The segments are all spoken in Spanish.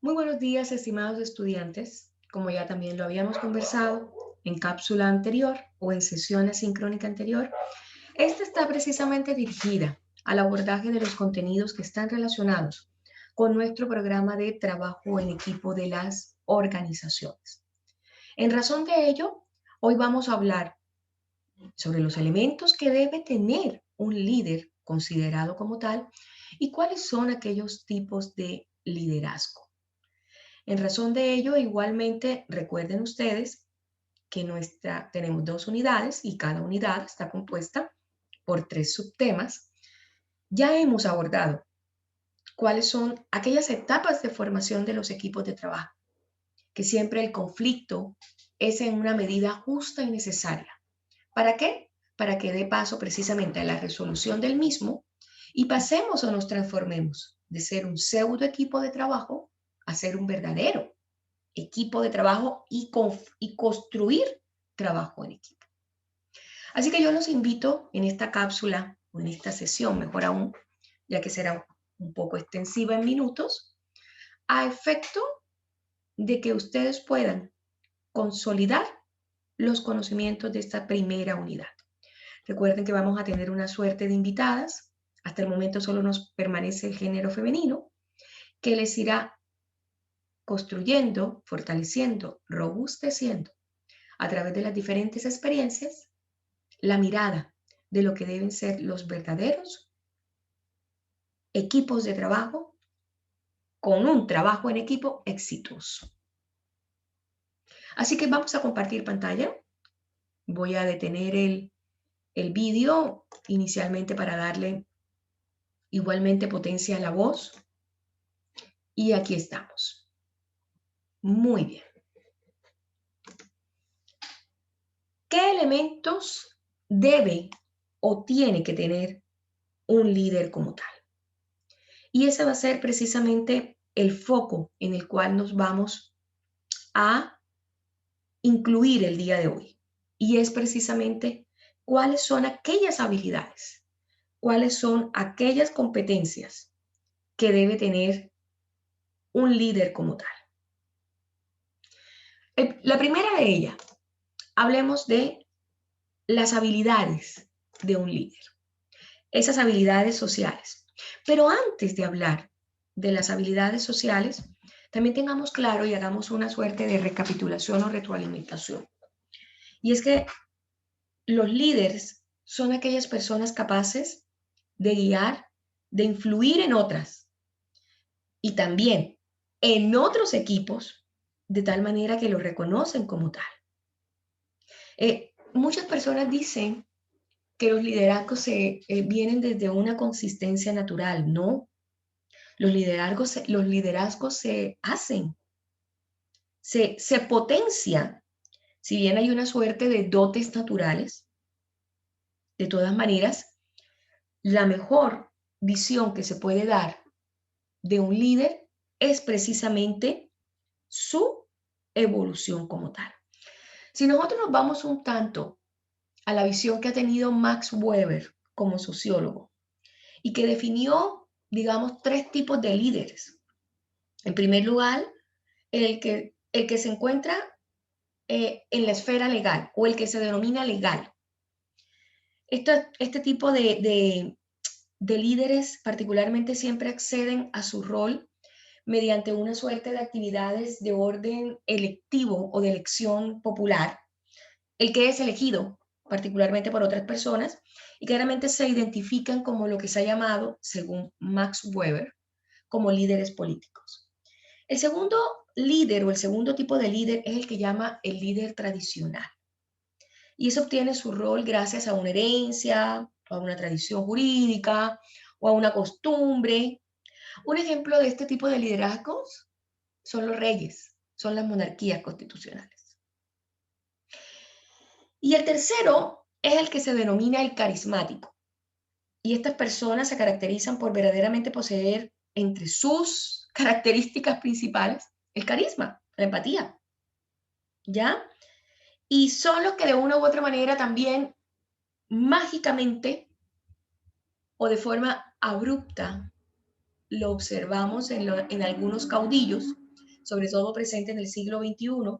Muy buenos días, estimados estudiantes. Como ya también lo habíamos conversado en cápsula anterior o en sesión asincrónica anterior, esta está precisamente dirigida al abordaje de los contenidos que están relacionados con nuestro programa de trabajo en equipo de las organizaciones. En razón de ello, hoy vamos a hablar sobre los elementos que debe tener un líder considerado como tal y cuáles son aquellos tipos de liderazgo. En razón de ello, igualmente recuerden ustedes que tenemos dos unidades y cada unidad está compuesta por tres subtemas. Ya hemos abordado cuáles son aquellas etapas de formación de los equipos de trabajo, que siempre el conflicto es en una medida justa y necesaria. ¿Para qué? Para que dé paso precisamente a la resolución del mismo y pasemos o nos transformemos de ser un pseudo equipo de trabajo a ser un verdadero equipo de trabajo y construir trabajo en equipo. Así que yo los invito en esta cápsula o en esta sesión, mejor aún, ya que será un poco extensiva en minutos, a efecto de que ustedes puedan consolidar los conocimientos de esta primera unidad. Recuerden que vamos a tener una suerte de invitadas. Hasta el momento solo nos permanece el género femenino, que les irá construyendo, fortaleciendo, robusteciendo a través de las diferentes experiencias la mirada de lo que deben ser los verdaderos equipos de trabajo con un trabajo en equipo exitoso. Así que vamos a compartir pantalla. Voy a detener el vídeo inicialmente para darle igualmente potencia a la voz. Y aquí estamos. Muy bien. ¿Qué elementos debe o tiene que tener un líder como tal? Y ese va a ser precisamente el foco en el cual nos vamos a incluir el día de hoy. Y es precisamente cuáles son aquellas habilidades, cuáles son aquellas competencias que debe tener un líder como tal. La primera de ellas, hablemos de las habilidades de un líder, esas habilidades sociales. Pero antes de hablar de las habilidades sociales, también tengamos claro y hagamos una suerte de recapitulación o retroalimentación. Y es que los líderes son aquellas personas capaces de guiar, de influir en otras y también en otros equipos de tal manera que lo reconocen como tal. Muchas personas dicen que los liderazgos vienen desde una consistencia natural. No, los liderazgos se hacen, se potencian. Si bien hay una suerte de dotes naturales, de todas maneras, la mejor visión que se puede dar de un líder es precisamente su evolución como tal. Si nosotros nos vamos un tanto a la visión que ha tenido Max Weber como sociólogo y que definió, digamos, tres tipos de líderes. En primer lugar, el que se encuentra en la esfera legal o el que se denomina legal. Este tipo de líderes particularmente siempre acceden a su rol mediante una suerte de actividades de orden electivo o de elección popular, el que es elegido particularmente por otras personas y claramente se identifican como lo que se ha llamado, según Max Weber, como líderes políticos. El segundo líder o el segundo tipo de líder es el que llama el líder tradicional. Y eso obtiene su rol gracias a una herencia, a una tradición jurídica o a una costumbre. Un ejemplo de este tipo de liderazgos son los reyes, son las monarquías constitucionales. Y el tercero es el que se denomina el carismático. Y estas personas se caracterizan por verdaderamente poseer entre sus características principales el carisma, la empatía, ¿ya? Y son los que de una u otra manera también mágicamente o de forma abrupta lo observamos en algunos caudillos, sobre todo presente en el siglo XXI,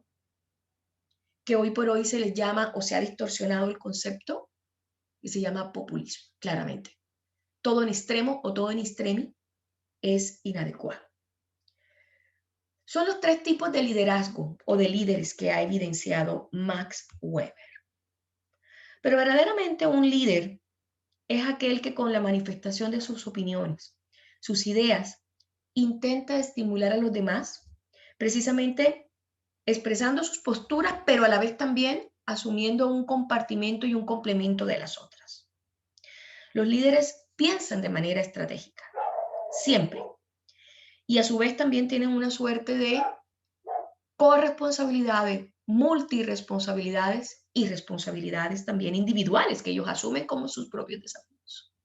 que hoy por hoy se les llama o se ha distorsionado el concepto y se llama populismo, claramente. Todo en extremo o todo en extremi es inadecuado. Son los 3 tipos de liderazgo o de líderes que ha evidenciado Max Weber. Pero verdaderamente un líder es aquel que con la manifestación de sus opiniones, sus ideas, intenta estimular a los demás, precisamente expresando sus posturas, pero a la vez también asumiendo un compartimento y un complemento de las otras. Los líderes piensan de manera estratégica, siempre. Y a su vez también tienen una suerte de corresponsabilidades, multiresponsabilidades y responsabilidades también individuales que ellos asumen como sus propios desafíos.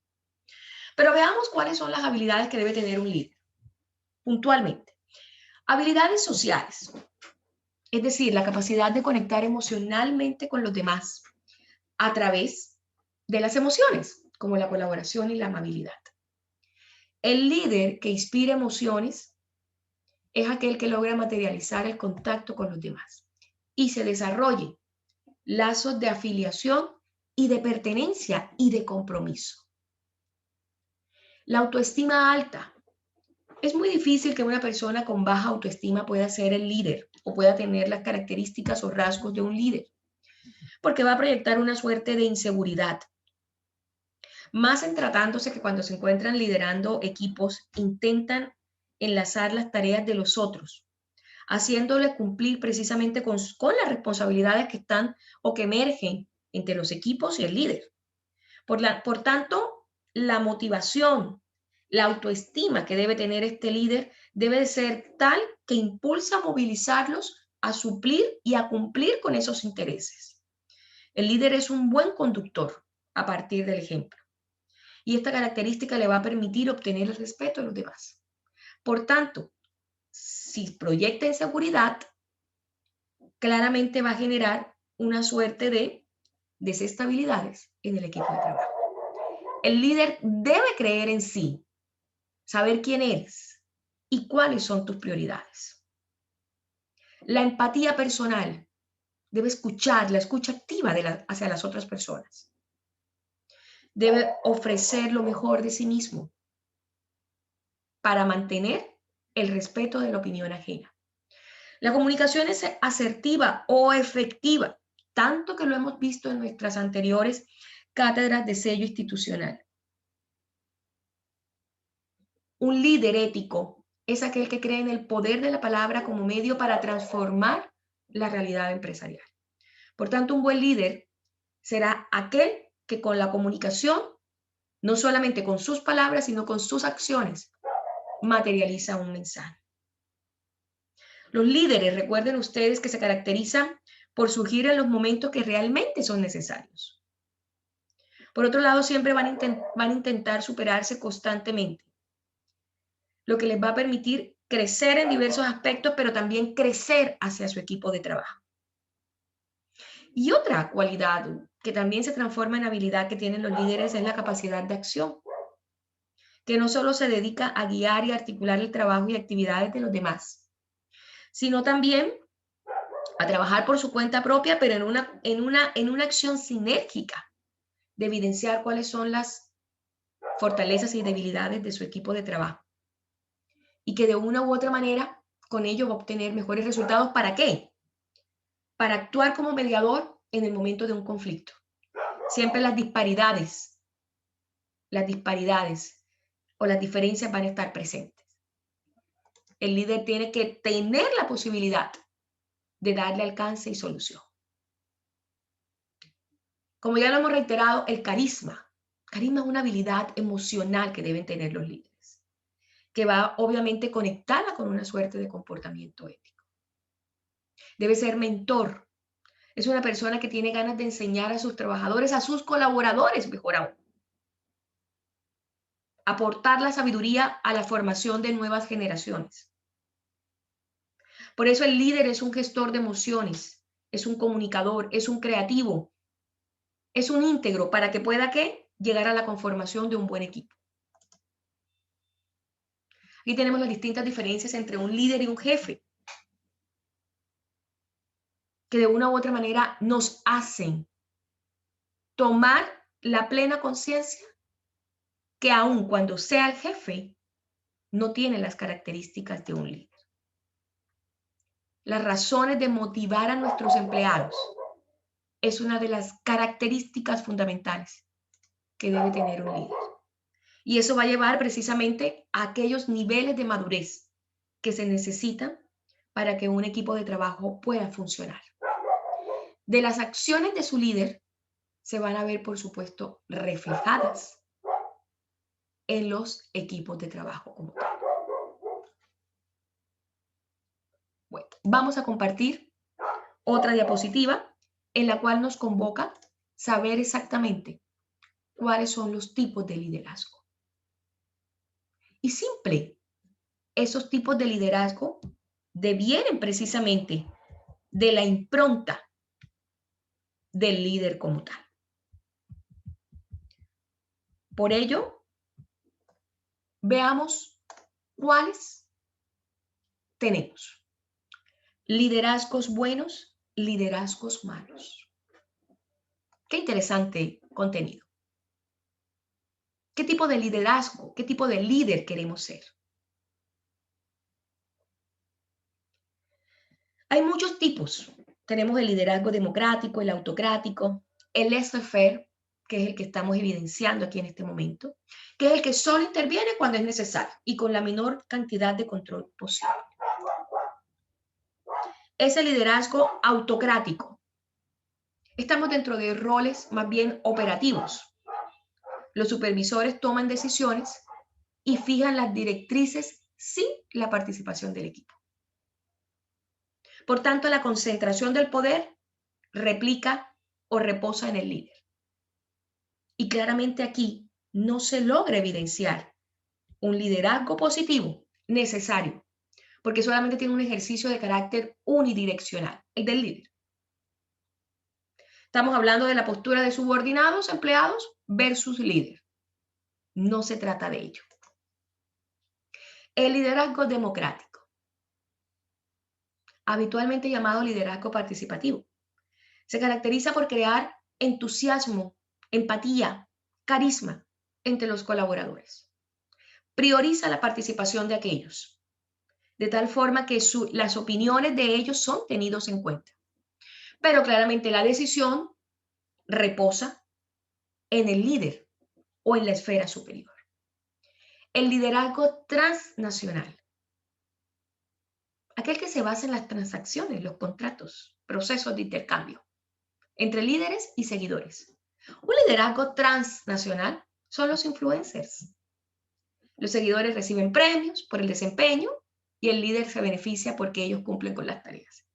Pero veamos cuáles son las habilidades que debe tener un líder, puntualmente. Habilidades sociales, es decir, la capacidad de conectar emocionalmente con los demás a través de las emociones, como la colaboración y la amabilidad. El líder que inspira emociones es aquel que logra materializar el contacto con los demás y se desarrolle lazos de afiliación y de pertenencia y de compromiso. La autoestima alta. Es muy difícil que una persona con baja autoestima pueda ser el líder o pueda tener las características o rasgos de un líder, porque va a proyectar una suerte de inseguridad. Más en tratándose que cuando se encuentran liderando equipos, intentan enlazar las tareas de los otros, haciéndole cumplir precisamente con las responsabilidades que están o que emergen entre los equipos y el líder. Por tanto, la motivación, la autoestima que debe tener este líder debe de ser tal que impulsa a movilizarlos a suplir y a cumplir con esos intereses. El líder es un buen conductor a partir del ejemplo. Y esta característica le va a permitir obtener el respeto de los demás. Por tanto, si proyecta inseguridad, claramente va a generar una suerte de desestabilidades en el equipo de trabajo. El líder debe creer en sí, saber quién eres y cuáles son tus prioridades. La empatía personal debe escuchar, la escucha activa hacia las otras personas. Debe ofrecer lo mejor de sí mismo para mantener el respeto de la opinión ajena. La comunicación es asertiva o efectiva, tanto que lo hemos visto en nuestras anteriores cátedras de sello institucional. Un líder ético es aquel que cree en el poder de la palabra como medio para transformar la realidad empresarial. Por tanto, un buen líder será aquel que con la comunicación, no solamente con sus palabras, sino con sus acciones, materializa un mensaje. Los líderes, recuerden ustedes que se caracterizan por surgir en los momentos que realmente son necesarios. Por otro lado, siempre van a intentar superarse constantemente, lo que les va a permitir crecer en diversos aspectos, pero también crecer hacia su equipo de trabajo. Y otra cualidad que también se transforma en habilidad que tienen los líderes es la capacidad de acción, que no solo se dedica a guiar y articular el trabajo y actividades de los demás, sino también a trabajar por su cuenta propia, pero en una acción sinérgica de evidenciar cuáles son las fortalezas y debilidades de su equipo de trabajo. Y que de una u otra manera con ello va a obtener mejores resultados. ¿Para qué? Para actuar como mediador en el momento de un conflicto. Siempre las disparidades o las diferencias van a estar presentes. El líder tiene que tener la posibilidad de darle alcance y solución. Como ya lo hemos reiterado, el carisma. Carisma es una habilidad emocional que deben tener los líderes, que va obviamente conectada con una suerte de comportamiento ético. Debe ser mentor. Es una persona que tiene ganas de enseñar a sus trabajadores, a sus colaboradores, mejor aún. Aportar la sabiduría a la formación de nuevas generaciones. Por eso el líder es un gestor de emociones, es un comunicador, es un creativo, es un íntegro para que pueda ¿qué? Llegar a la conformación de un buen equipo. Aquí tenemos las distintas diferencias entre un líder y un jefe. que de una u otra manera nos hacen tomar la plena conciencia que aun cuando sea el jefe, no tiene las características de un líder. Las razones de motivar a nuestros empleados es una de las características fundamentales que debe tener un líder. Y eso va a llevar precisamente a aquellos niveles de madurez que se necesitan para que un equipo de trabajo pueda funcionar. De las acciones de su líder se van a ver, por supuesto, reflejadas en los equipos de trabajo como tal. Bueno, vamos a compartir otra diapositiva en la cual nos convoca saber exactamente cuáles son los tipos de liderazgo. Y simple, esos tipos de liderazgo devienen precisamente de la impronta del líder como tal. Por ello, veamos cuáles tenemos. Liderazgos buenos, liderazgos malos. Qué interesante contenido. ¿Qué tipo de liderazgo, qué tipo de líder queremos ser? Hay muchos tipos. Tenemos el liderazgo democrático, el autocrático, el laissez-faire, que es el que estamos evidenciando aquí en este momento, que es el que solo interviene cuando es necesario y con la menor cantidad de control posible. Es el liderazgo autocrático. Estamos dentro de roles más bien operativos. Los supervisores toman decisiones y fijan las directrices sin la participación del equipo. Por tanto, la concentración del poder replica o reposa en el líder. Y claramente aquí no se logra evidenciar un liderazgo positivo necesario, porque solamente tiene un ejercicio de carácter unidireccional, el del líder. Estamos hablando de la postura de subordinados, empleados, versus líder. No se trata de ello. El liderazgo democrático, habitualmente llamado liderazgo participativo, se caracteriza por crear entusiasmo, empatía, carisma entre los colaboradores. Prioriza la participación de aquellos, de tal forma que las opiniones de ellos son tenidos en cuenta. Pero claramente la decisión reposa en el líder o en la esfera superior. El liderazgo transnacional, aquel que se basa en las transacciones, los contratos, procesos de intercambio entre líderes y seguidores. Un liderazgo transnacional son los influencers. Los seguidores reciben premios por el desempeño y el líder se beneficia porque ellos cumplen con las tareas.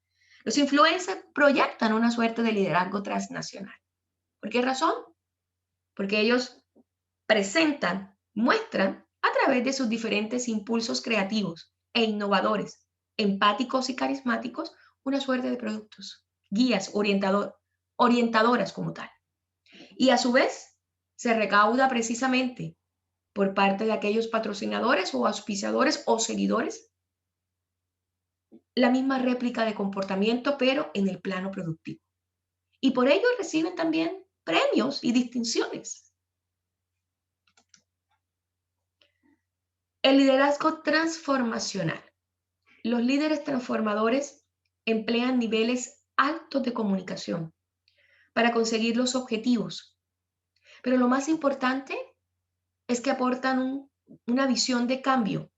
Los influencers proyectan una suerte de liderazgo transnacional. ¿Por qué razón? Porque ellos presentan, muestran a través de sus diferentes impulsos creativos e innovadores, empáticos y carismáticos, una suerte de productos, guías, orientadoras como tal. Y a su vez, se recauda precisamente por parte de aquellos patrocinadores o auspiciadores o seguidores la misma réplica de comportamiento, pero en el plano productivo. Y por ello reciben también premios y distinciones. El liderazgo transformacional. Los líderes transformadores emplean niveles altos de comunicación para conseguir los objetivos. Pero lo más importante es que aportan una visión de cambio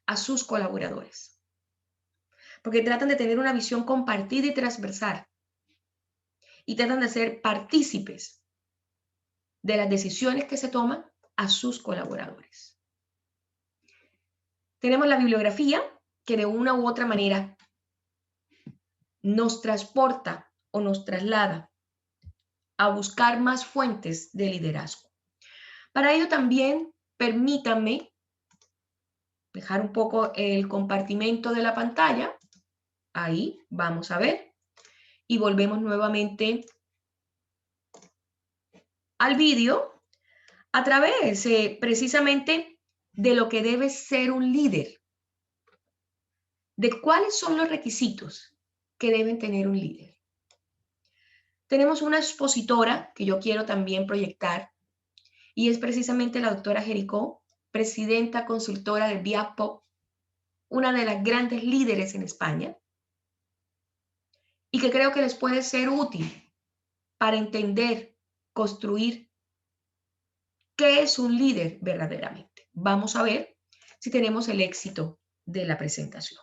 a sus colaboradores. Porque tratan de tener una visión compartida y transversal. Y tratan de ser partícipes de las decisiones que se toman a sus colaboradores. Tenemos la bibliografía que de una u otra manera nos transporta o nos traslada a buscar más fuentes de liderazgo. Para ello también permítanme dejar un poco el compartimento de la pantalla. Ahí vamos a ver. Y volvemos nuevamente al vídeo a través precisamente de lo que debe ser un líder. De cuáles son los requisitos que deben tener un líder. Tenemos una expositora que yo quiero también proyectar y es precisamente la doctora Jericó, presidenta consultora de Viapo, una de las grandes líderes en España, y que creo que les puede ser útil para entender, construir qué es un líder verdaderamente. Vamos a ver si tenemos el éxito de la presentación.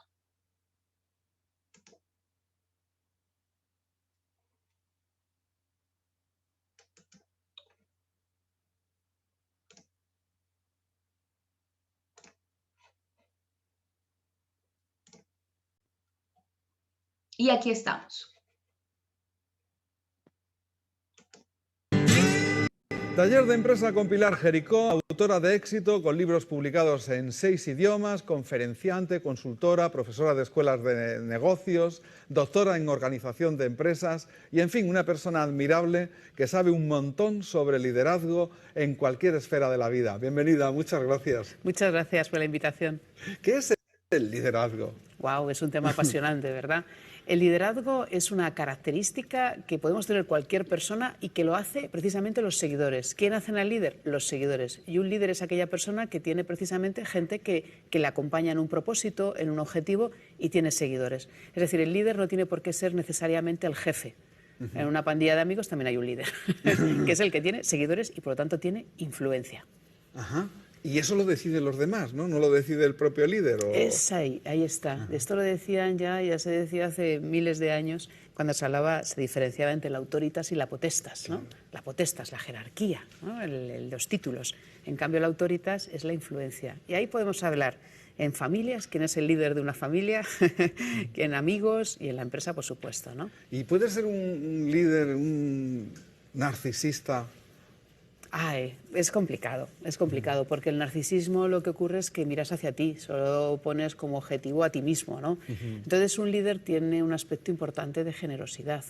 Y aquí estamos. Taller de empresa con Pilar Jericó, autora de éxito, con libros publicados en 6 idiomas, conferenciante, consultora, profesora de escuelas de negocios, doctora en organización de empresas y, en fin, una persona admirable que sabe un montón sobre liderazgo en cualquier esfera de la vida. Bienvenida, muchas gracias. Muchas gracias por la invitación. ¿Qué es el liderazgo? Wow, es un tema apasionante, ¿verdad? El liderazgo es una característica que podemos tener cualquier persona y que lo hace precisamente los seguidores. ¿Quién hacen al líder? Los seguidores. Y un líder es aquella persona que tiene precisamente gente que le acompaña en un propósito, en un objetivo y tiene seguidores. Es decir, el líder no tiene por qué ser necesariamente el jefe. En una pandilla de amigos también hay un líder, que es el que tiene seguidores y por lo tanto tiene influencia. Ajá. Y eso lo deciden los demás, ¿no? ¿No lo decide el propio líder? ¿O? Es ahí está. Ajá. Esto lo decían ya se decía hace miles de años, cuando se hablaba, se diferenciaba entre la autoritas y la potestas, ¿no? La potestas, la jerarquía, ¿no? Los títulos. En cambio, la autoritas es la influencia. Y ahí podemos hablar en familias, quién es el líder de una familia, en amigos y en la empresa, por supuesto, ¿no? ¿Y puede ser un líder, un narcisista? Es complicado, porque el narcisismo lo que ocurre es que miras hacia ti, solo pones como objetivo a ti mismo, ¿no? Entonces un líder tiene un aspecto importante de generosidad.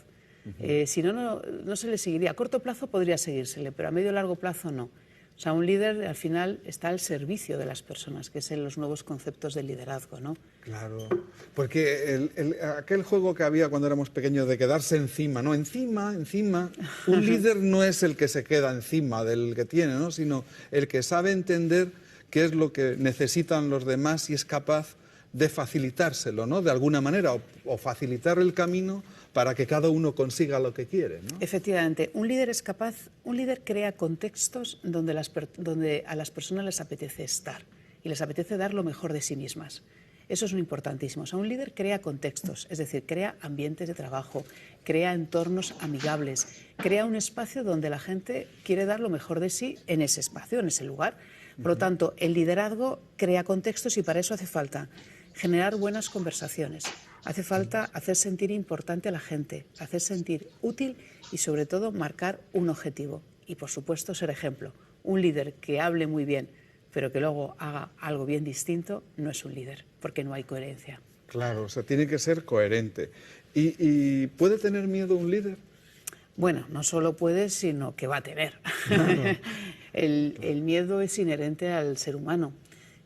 Si no se le seguiría. A corto plazo podría seguírsele, pero a medio y largo plazo no. O sea, un líder al final está al servicio de las personas, que es en los nuevos conceptos de liderazgo, ¿no? Claro, porque aquel juego que había cuando éramos pequeños de quedarse encima, ¿no? Encima, un líder no es el que se queda encima del que tiene, ¿no? Sino el que sabe entender qué es lo que necesitan los demás y es capaz de facilitárselo, ¿no? De alguna manera, o facilitar el camino para que cada uno consiga lo que quiere, ¿no? Efectivamente, un líder crea contextos donde a las personas les apetece estar y les apetece dar lo mejor de sí mismas. Eso es lo importantísimo. O sea, un líder crea contextos, es decir, crea ambientes de trabajo, crea entornos amigables, crea un espacio donde la gente quiere dar lo mejor de sí en ese espacio, en ese lugar. Por lo tanto, el liderazgo crea contextos y para eso hace falta generar buenas conversaciones. Hace falta hacer sentir importante a la gente, hacer sentir útil y sobre todo marcar un objetivo. Y por supuesto ser ejemplo. Un líder que hable muy bien pero que luego haga algo bien distinto no es un líder, porque no hay coherencia. Claro, o sea, tiene que ser coherente. ¿Y puede tener miedo un líder? Bueno, no solo puede, sino que va a tener. Claro. El miedo es inherente al ser humano.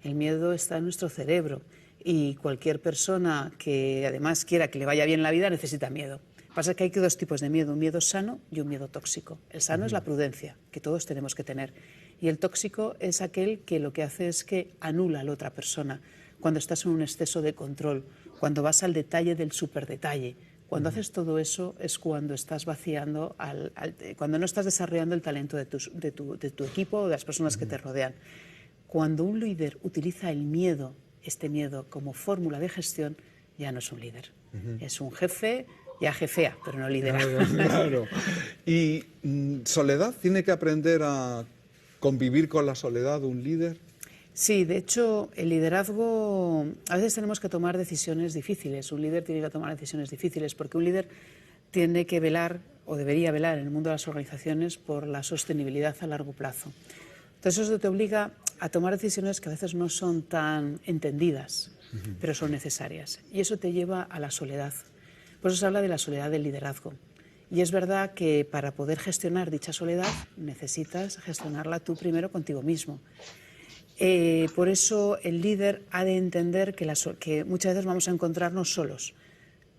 El miedo está en nuestro cerebro. Y cualquier persona que además quiera que le vaya bien la vida necesita miedo. Pasa que hay dos tipos de miedo, un miedo sano y un miedo tóxico. El sano es la prudencia, que todos tenemos que tener. Y el tóxico es aquel que lo que hace es que anula a la otra persona. Cuando estás en un exceso de control, cuando vas al detalle del superdetalle. Cuando haces todo eso es cuando estás vaciando, cuando no estás desarrollando el talento de tu equipo o de las personas que te rodean. Cuando un líder utiliza el miedo, este miedo como fórmula de gestión, ya no es un líder. Es un jefe, ya jefea, pero no lidera. Claro. ¿Y soledad? ¿Tiene que aprender a convivir con la soledad un líder? Sí, de hecho, el liderazgo, a veces tenemos que tomar decisiones difíciles. Un líder tiene que tomar decisiones difíciles porque un líder tiene que velar, o debería velar en el mundo de las organizaciones, por la sostenibilidad a largo plazo. Entonces eso te obliga a tomar decisiones que a veces no son tan entendidas, pero son necesarias. Y eso te lleva a la soledad. Por eso se habla de la soledad del liderazgo. Y es verdad que para poder gestionar dicha soledad necesitas gestionarla tú primero contigo mismo. Por eso el líder ha de entender que muchas veces vamos a encontrarnos solos,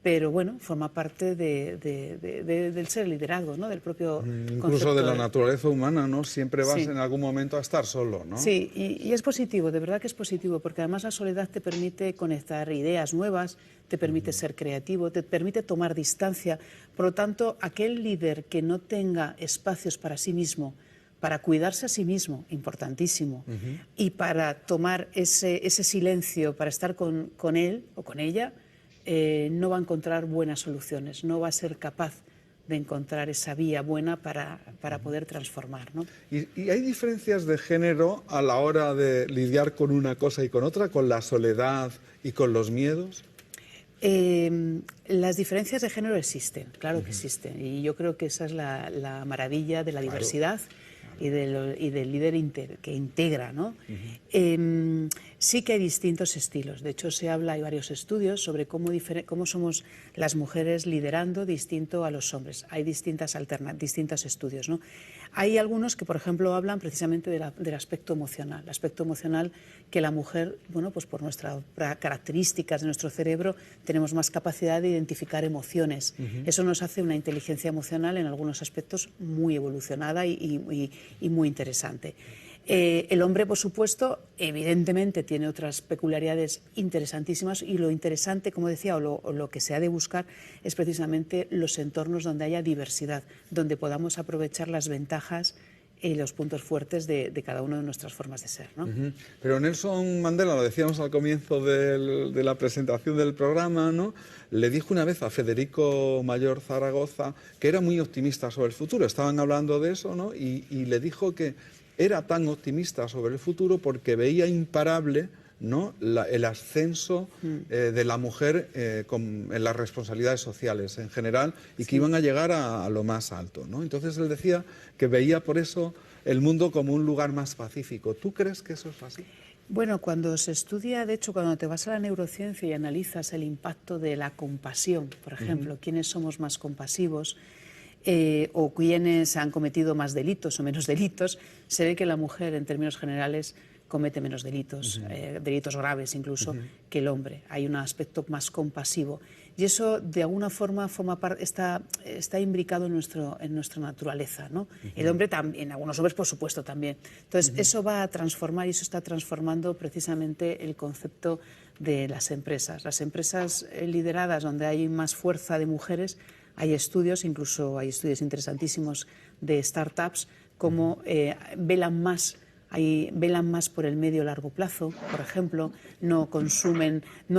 pero bueno, forma parte del ser liderazgo, ¿no? Del propio Incluso de la naturaleza humana, ¿no? Siempre vas Sí. en algún momento a estar solo, ¿no? Sí, y es positivo, de verdad que es positivo, porque además la soledad te permite conectar ideas nuevas, te permite ser creativo, te permite tomar distancia. Por lo tanto, aquel líder que no tenga espacios para sí mismo, para cuidarse a sí mismo, importantísimo, y para tomar ese silencio, para estar con él o con ella, no va a encontrar buenas soluciones, no va a ser capaz de encontrar esa vía buena para poder transformar, ¿no? ¿Y hay diferencias de género a la hora de lidiar con una cosa y con otra, con la soledad y con los miedos? Las diferencias de género existen, claro que existen, y yo creo que esa es la maravilla de la diversidad y del líder que integra, ¿no? Sí que hay distintos estilos. De hecho, hay varios estudios sobre cómo somos las mujeres liderando distinto a los hombres. Hay distintos estudios, ¿no? Hay algunos que, por ejemplo, hablan precisamente del aspecto emocional. El aspecto emocional que la mujer, bueno, pues por nuestras características de nuestro cerebro, tenemos más capacidad de identificar emociones. Eso nos hace una inteligencia emocional en algunos aspectos muy evolucionada y muy interesante. El hombre, por supuesto, evidentemente tiene otras peculiaridades interesantísimas, y lo interesante, como decía, o lo que se ha de buscar es precisamente los entornos donde haya diversidad, donde podamos aprovechar las ventajas y los puntos fuertes de cada una de nuestras formas de ser, ¿no? Pero Nelson Mandela, lo decíamos al comienzo de la presentación del programa, ¿no? Le dijo una vez a Federico Mayor Zaragoza que era muy optimista sobre el futuro. Estaban hablando de eso, ¿no? Y le dijo que era tan optimista sobre el futuro porque veía imparable, ¿no?, el ascenso de la mujer en las responsabilidades sociales en general, y que iban a llegar a lo más alto, ¿no? Entonces él decía que veía por eso el mundo como un lugar más pacífico. ¿Tú crees que eso es así? Bueno, cuando se estudia, de hecho, cuando te vas a la neurociencia y analizas el impacto de la compasión, por ejemplo, quiénes somos más compasivos, o quienes han cometido más delitos o menos delitos, se ve que la mujer, en términos generales, comete menos delitos, delitos graves incluso, que el hombre. Hay un aspecto más compasivo. Y eso, de alguna forma, está imbricado en nuestra naturaleza, ¿no? El hombre también, algunos hombres, por supuesto, también. Entonces, eso va a transformar, y eso está transformando precisamente el concepto de las empresas. Las empresas lideradas, donde hay más fuerza de mujeres, hay estudios, incluso hay estudios interesantísimos de startups, como velan más por el medio y largo plazo, por ejemplo, no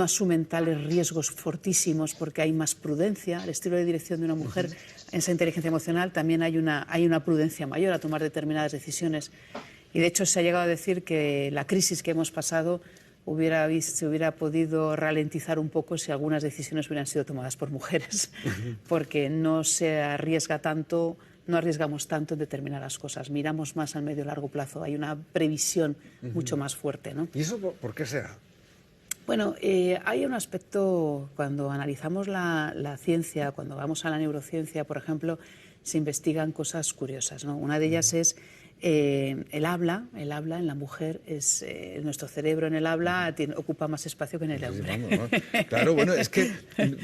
asumen tales riesgos fortísimos porque hay más prudencia. El estilo de dirección de una mujer, en esa inteligencia emocional, también hay una prudencia mayor a tomar determinadas decisiones. Y de hecho se ha llegado a decir que la crisis que hemos pasado se hubiera podido ralentizar un poco si algunas decisiones hubieran sido tomadas por mujeres, porque no arriesgamos tanto en determinadas cosas, miramos más al medio y largo plazo, hay una previsión mucho más fuerte, ¿no? ¿Y eso por qué será? Bueno, hay un aspecto, cuando analizamos la ciencia, cuando vamos a la neurociencia, por ejemplo, se investigan cosas curiosas, ¿no? Una de ellas es el habla en la mujer, nuestro cerebro en el habla ocupa más espacio que en el hombre. Vamos, ¿no? Claro, bueno, es que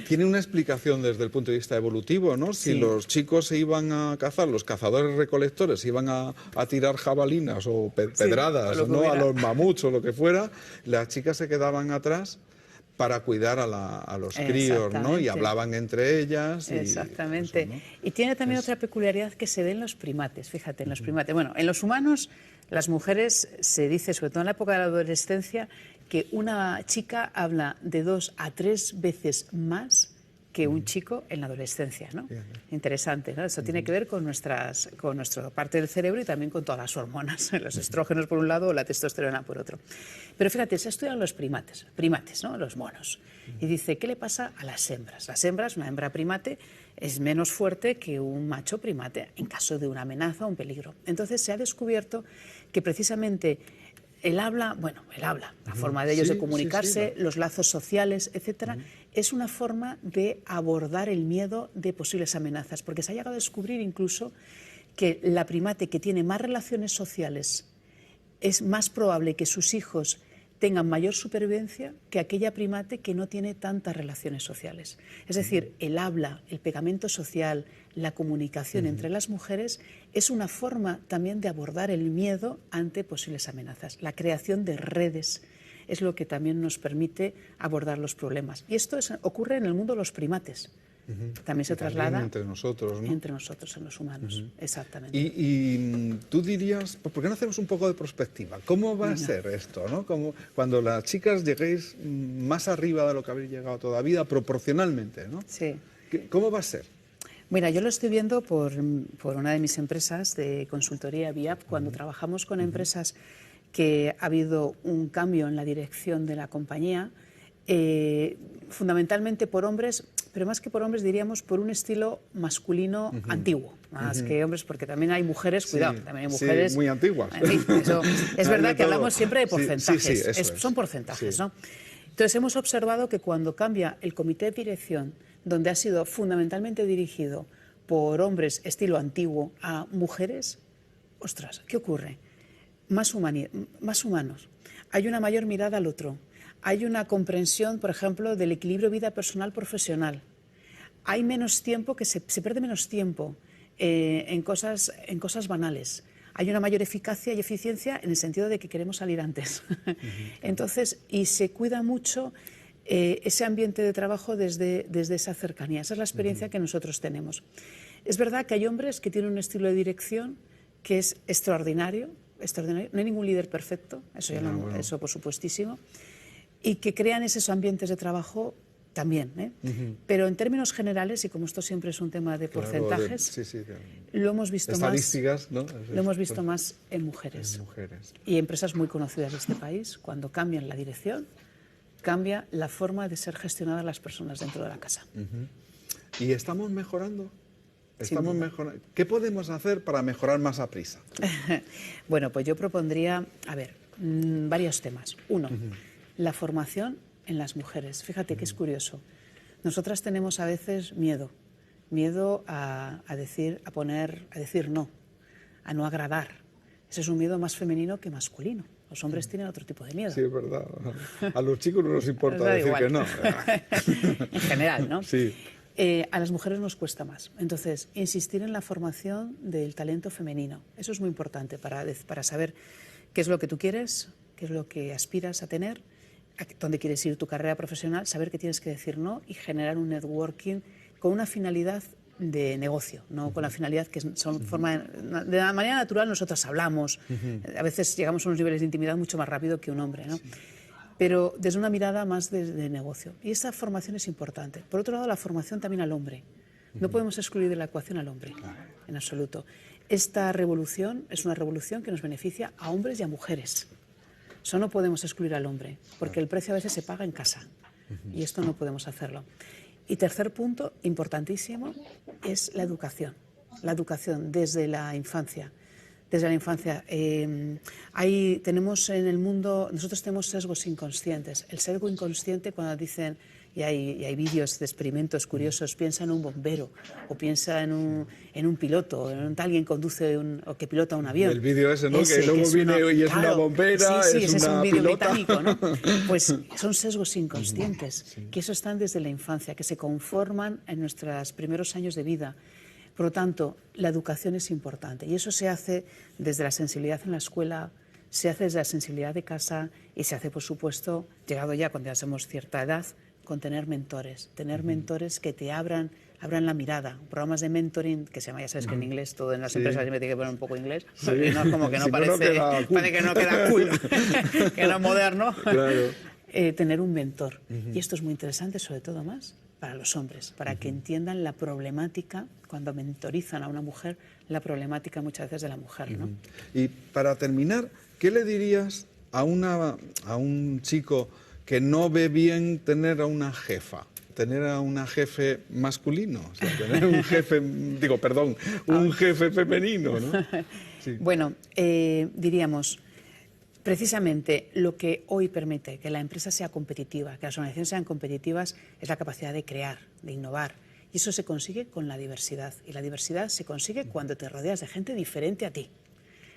tiene una explicación desde el punto de vista evolutivo, ¿no? Si los chicos se iban a cazar, los cazadores recolectores iban a tirar jabalinas o pedradas, ¿no?, a los mamuts o lo que fuera, las chicas se quedaban atrás para cuidar a los críos, ¿no? Y hablaban entre ellas. Exactamente. Eso, ¿no? Y tiene también otra peculiaridad que se ve en los primates, fíjate, en los primates. Bueno, en los humanos, las mujeres, se dice, sobre todo en la época de la adolescencia, que una chica habla de 2 a 3 veces más que un chico en la adolescencia, ¿no? Interesante, ¿no? Eso tiene que ver con nuestra parte del cerebro y también con todas las hormonas, los estrógenos por un lado o la testosterona por otro. Pero fíjate, se estudian los primates, ¿no?, los monos. Y dice, ¿qué le pasa a las hembras? Las hembras, una hembra primate, es menos fuerte que un macho primate en caso de una amenaza o un peligro. Entonces se ha descubierto que precisamente el habla, la forma de ellos de comunicarse, los lazos sociales, etcétera, es una forma de abordar el miedo de posibles amenazas, porque se ha llegado a descubrir incluso que la primate que tiene más relaciones sociales es más probable que sus hijos tengan mayor supervivencia que aquella primate que no tiene tantas relaciones sociales. Es decir, el habla, el pegamento social, la comunicación entre las mujeres es una forma también de abordar el miedo ante posibles amenazas. La creación de redes es lo que también nos permite abordar los problemas. Y esto ocurre en el mundo de los primates. También se traslada entre nosotros, ¿no? Entre nosotros, en los humanos, exactamente. Y tú dirías, ¿por qué no hacemos un poco de perspectiva? ¿Cómo va a ser esto, ¿no? Cuando las chicas lleguéis más arriba de lo que habéis llegado todavía, proporcionalmente, ¿no? Sí. ¿Cómo va a ser? Mira, yo lo estoy viendo por una de mis empresas de consultoría, VIAP, cuando trabajamos con empresas que ha habido un cambio en la dirección de la compañía, fundamentalmente por hombres, pero más que por hombres diríamos por un estilo masculino antiguo, más que hombres, porque también hay mujeres, cuidado, también hay mujeres muy antiguas. Eso, es verdad que hablamos siempre de porcentajes, son es. porcentajes, ¿no? Entonces hemos observado que cuando cambia el comité de dirección, donde ha sido fundamentalmente dirigido por hombres estilo antiguo a mujeres, ostras, ¿qué ocurre? Más humanos, hay una mayor mirada al otro. Hay una comprensión, por ejemplo, del equilibrio vida personal-profesional. Hay menos tiempo, se pierde menos tiempo en cosas banales. Hay una mayor eficacia y eficiencia en el sentido de que queremos salir antes. Entonces, y se cuida mucho ese ambiente de trabajo desde esa cercanía. Esa es la experiencia que nosotros tenemos. Es verdad que hay hombres que tienen un estilo de dirección que es extraordinario. No hay ningún líder perfecto, eso por supuestísimo. Y que crean esos ambientes de trabajo también. Pero en términos generales, y como esto siempre es un tema de porcentajes, lo hemos visto estadísticas, más, ¿no? lo hemos visto más en mujeres. Y empresas muy conocidas de este país, cuando cambian la dirección, cambia la forma de ser gestionadas las personas dentro de la casa. ¿Y estamos mejorando? ¿Qué podemos hacer para mejorar más a prisa? Bueno, pues yo propondría, varios temas. Uno, la formación en las mujeres. Fíjate que es curioso. Nosotras tenemos a veces miedo a decir no, a no agradar. Ese es un miedo más femenino que masculino. Los hombres tienen otro tipo de miedo. Sí, es verdad. A los chicos no nos importa decir que no. En general, ¿no? Sí. A las mujeres nos cuesta más. Entonces, insistir en la formación del talento femenino. Eso es muy importante para saber qué es lo que tú quieres, qué es lo que aspiras a tener, dónde quieres ir tu carrera profesional, saber que tienes que decir no y generar un networking con una finalidad de negocio, no con la finalidad que son de la manera natural. Nosotras hablamos, a veces llegamos a unos niveles de intimidad mucho más rápido que un hombre, ¿no? Pero desde una mirada más de negocio. Y esa formación es importante. Por otro lado, la formación también al hombre. No podemos excluir de la ecuación al hombre, en absoluto. Esta revolución es una revolución que nos beneficia a hombres y a mujeres. Eso no podemos excluir al hombre, porque el precio a veces se paga en casa. Y esto no podemos hacerlo. Y tercer punto, importantísimo, es la educación. La educación desde la infancia. Desde la infancia. Tenemos en el mundo, nosotros tenemos sesgos inconscientes. El sesgo inconsciente, cuando dicen, y hay vídeos de experimentos curiosos, piensa en un bombero, o piensa en un piloto, en alguien que conduce o que pilota un avión. El vídeo ese, ¿no? Que luego viene y es una bombera, sí, es ese una es un vídeo pilota. británico, ¿no? Pues son sesgos inconscientes, que eso están desde la infancia, que se conforman en nuestros primeros años de vida. Por lo tanto, la educación es importante y eso se hace desde la sensibilidad en la escuela, se hace desde la sensibilidad de casa y se hace, por supuesto, llegado ya cuando ya somos cierta edad, con tener mentores que te abran la mirada. Programas de mentoring que se llama, ya sabes que en inglés, todo en las empresas me tiene que poner un poco inglés, porque no es como que no parece que no queda cool, que no es moderno. Claro. Tener un mentor. Y esto es muy interesante, sobre todo más para los hombres, para que entiendan la problemática, cuando mentorizan a una mujer, la problemática muchas veces de la mujer, ¿no? Y para terminar, ¿qué le dirías a un chico que no ve bien tener a una jefa? Tener a una jefe masculino, o sea, tener un jefe, un jefe femenino, ¿no? Sí. Bueno, diríamos, precisamente lo que hoy permite que la empresa sea competitiva, que las organizaciones sean competitivas, es la capacidad de crear, de innovar. Y eso se consigue con la diversidad. Y la diversidad se consigue cuando te rodeas de gente diferente a ti,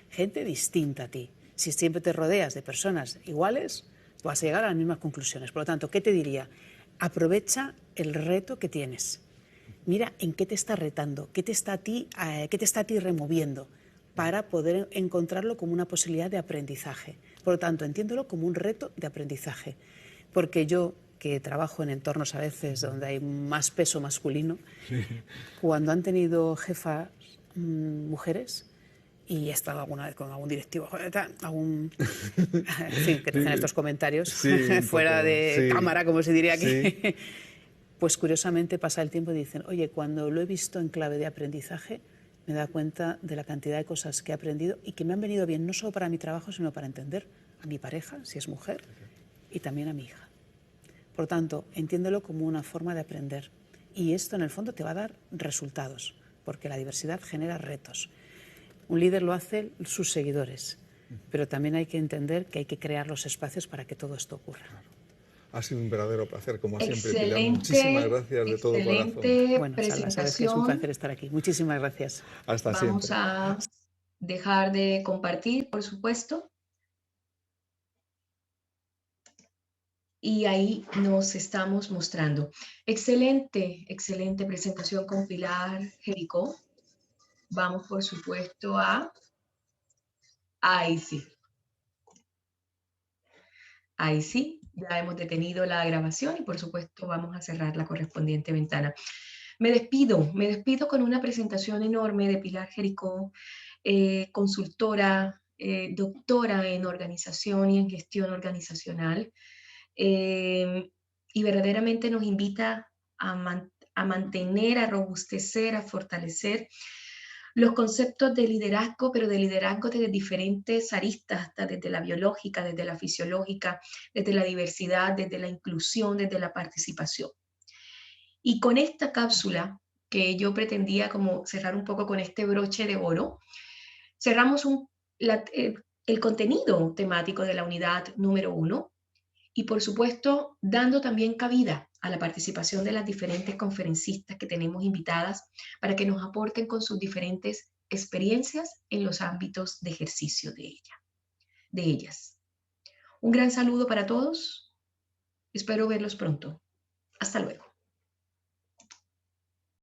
gente distinta a ti. Si siempre te rodeas de personas iguales, vas a llegar a las mismas conclusiones. Por lo tanto, ¿qué te diría? Aprovecha el reto que tienes. Mira en qué te está retando, qué te está a ti removiendo, para poder encontrarlo como una posibilidad de aprendizaje. Por lo tanto, entiéndelo como un reto de aprendizaje. Porque yo, que trabajo en entornos a veces donde hay más peso masculino, cuando han tenido jefas mujeres, y he estado alguna vez con algún directivo, en fin, que te hacen estos comentarios fuera de cámara, como se diría aquí, pues curiosamente pasa el tiempo y dicen, oye, cuando lo he visto en clave de aprendizaje, me da cuenta de la cantidad de cosas que he aprendido y que me han venido bien, no solo para mi trabajo, sino para entender a mi pareja, si es mujer, y también a mi hija. Por lo tanto, entiéndelo como una forma de aprender. Y esto, en el fondo, te va a dar resultados, porque la diversidad genera retos. Un líder lo hacen sus seguidores, pero también hay que entender que hay que crear los espacios para que todo esto ocurra. Ha sido un verdadero placer, como siempre, Pilar. Excelente, Muchísimas gracias de todo corazón. Bueno, Salva, sabes que es un placer estar aquí. Muchísimas gracias. Hasta Vamos siempre. a dejar de compartir, por supuesto. Y ahí nos estamos mostrando. Excelente, excelente presentación con Pilar Jericó. Vamos, por supuesto, ahí sí. Ahí sí, ya hemos detenido la grabación y, por supuesto, vamos a cerrar la correspondiente ventana. Me despido con una presentación enorme de Pilar Jericó, consultora, doctora en organización y en gestión organizacional. Y verdaderamente nos invita a mantener, a robustecer, a fortalecer los conceptos de liderazgo, pero de liderazgo desde diferentes aristas, hasta desde la biológica, desde la fisiológica, desde la diversidad, desde la inclusión, desde la participación. Y con esta cápsula, que yo pretendía como cerrar un poco con este broche de oro, cerramos el contenido temático de la unidad número 1, y por supuesto dando también cabida a la participación de las diferentes conferencistas que tenemos invitadas para que nos aporten con sus diferentes experiencias en los ámbitos de ejercicio de ellas. Un gran saludo para todos. Espero verlos pronto. Hasta luego.